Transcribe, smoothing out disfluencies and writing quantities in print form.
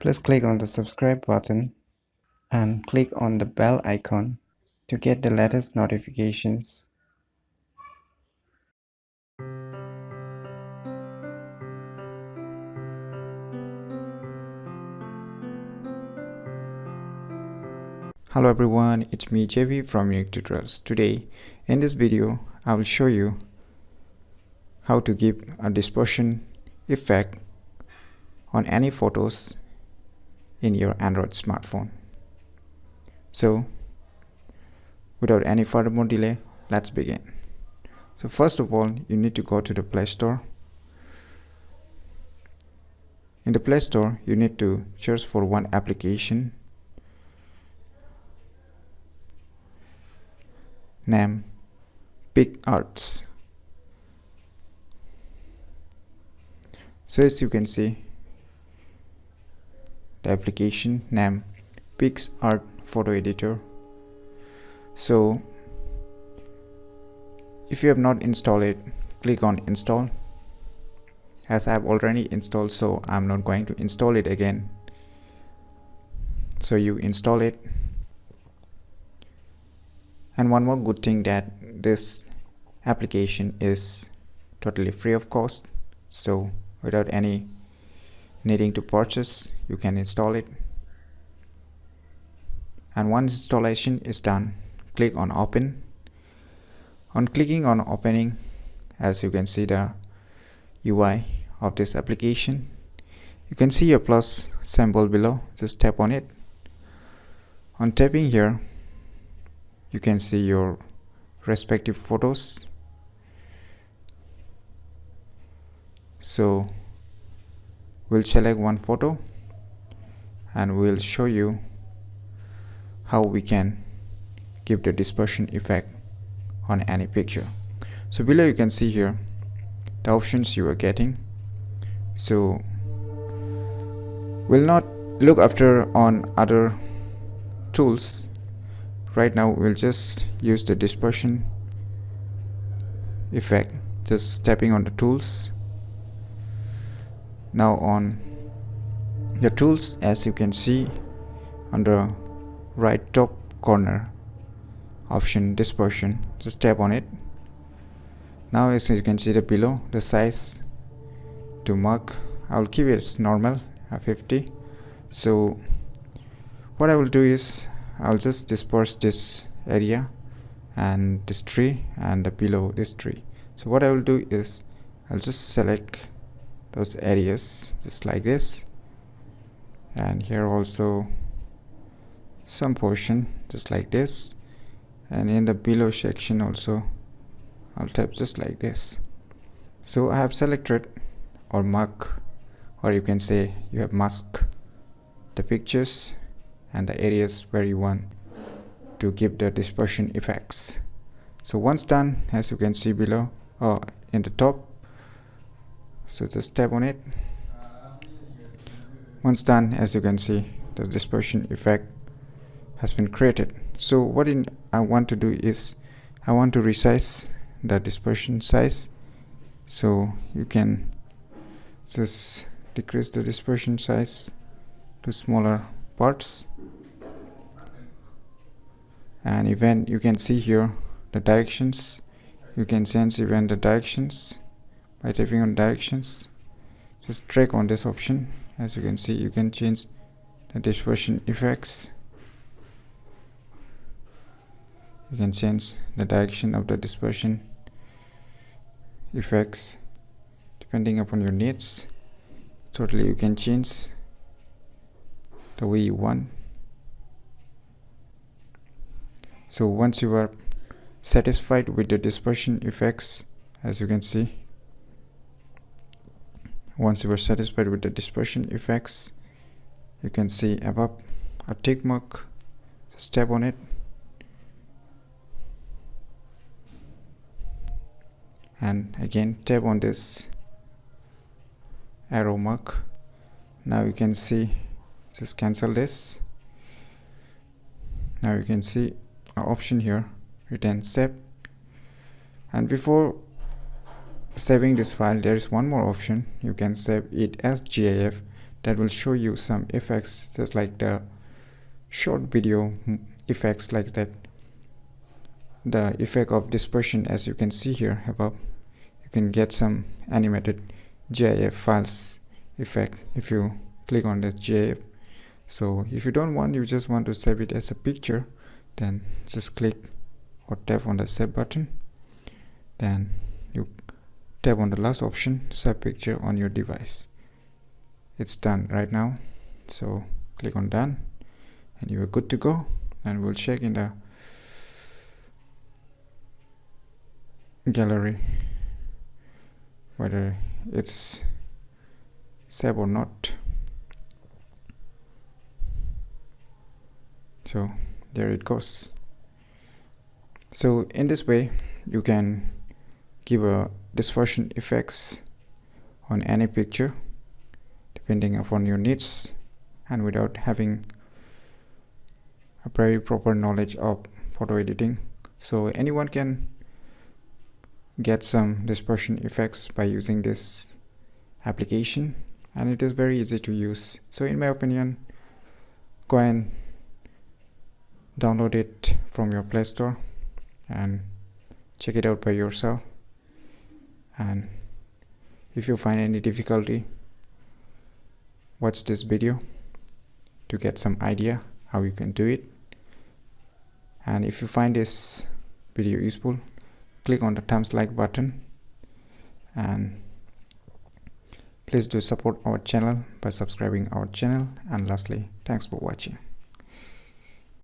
Please click on the subscribe button and click on the bell icon to get the latest notifications. Hello everyone, it's me JV from Unique Tutorials. Today in this video I will show you how to give a dispersion effect on any photos in your Android smartphone. So without any further more delay, let's begin. So first of all, you need to go to the Play Store. In the Play Store, you need to search for one application named PicArts. So as you can see, the application named PicArt Photo Editor. So if you have not installed it, click on install. As I have already installed, so I'm not going to install it again. So you install it. And one more good thing, that this application is totally free of cost, so without any needing to purchase, you can install it. And once installation is done, click on open. On clicking on opening, as you can see the UI of this application, you can see a plus symbol below. Just tap on it. On tapping here, you can see your respective photos. So we'll select one photo and we'll show you how we can give the dispersion effect on any picture. So below you can see here the options you are getting. So we'll not look after on other tools. Right now we'll just use the dispersion effect, just tapping on the tools. Now on the tools, as you can see on the right top corner option, dispersion, just tap on it. Now as you can see the below, the size to mark, I'll keep it as normal, 50. So what I will do is I'll just disperse this area and this tree and the below this tree. So what I will do is I'll just select those areas just like this, and here also some portion just like this, and in the below section also I'll tap just like this. So I have selected or mark, or you can say you have masked the pictures and the areas where you want to give the dispersion effects. So once done, as you can see below or in the top, so just tap on it. Once done, as you can see, the dispersion effect has been created. So what I want to do is I want to resize the dispersion size. So you can just decrease the dispersion size to smaller parts, and even you can see here the directions. You can change even the directions by tapping on directions. Just drag on this option. As you can see, you can change the dispersion effects. You can change the direction of the dispersion effects depending upon your needs. Totally you can change the way you want. So once you are satisfied with the dispersion effects, as you can see, once you are satisfied with the dispersion effects, you can see above a tick mark. Just tap on it, and again tap on this arrow mark. Now you can see, just cancel this. Now you can see an option here written save, and before saving this file there is one more option. You can save it as GIF that will show you some effects, just like the short video effects like that. The effect of dispersion, as you can see here above, you can get some animated GIF files effect if you click on the GIF. So if you don't want, you just want to save it as a picture, then just click or tap on the save button, then you tap on the last option, save picture on your device. It's done right now, so click on done and you are good to go. And we'll check in the gallery whether it's saved or not. So there it goes. So in this way you can give a dispersion effects on any picture depending upon your needs, and without having a very proper knowledge of photo editing. So anyone can get some dispersion effects by using this application, and it is very easy to use. So in my opinion, go and download it from your Play Store and check it out by yourself. And if you find any difficulty, watch this video to get some idea how you can do it. And if you find this video useful, click on the thumbs like button, and please do support our channel by subscribing our channel. And lastly, thanks for watching.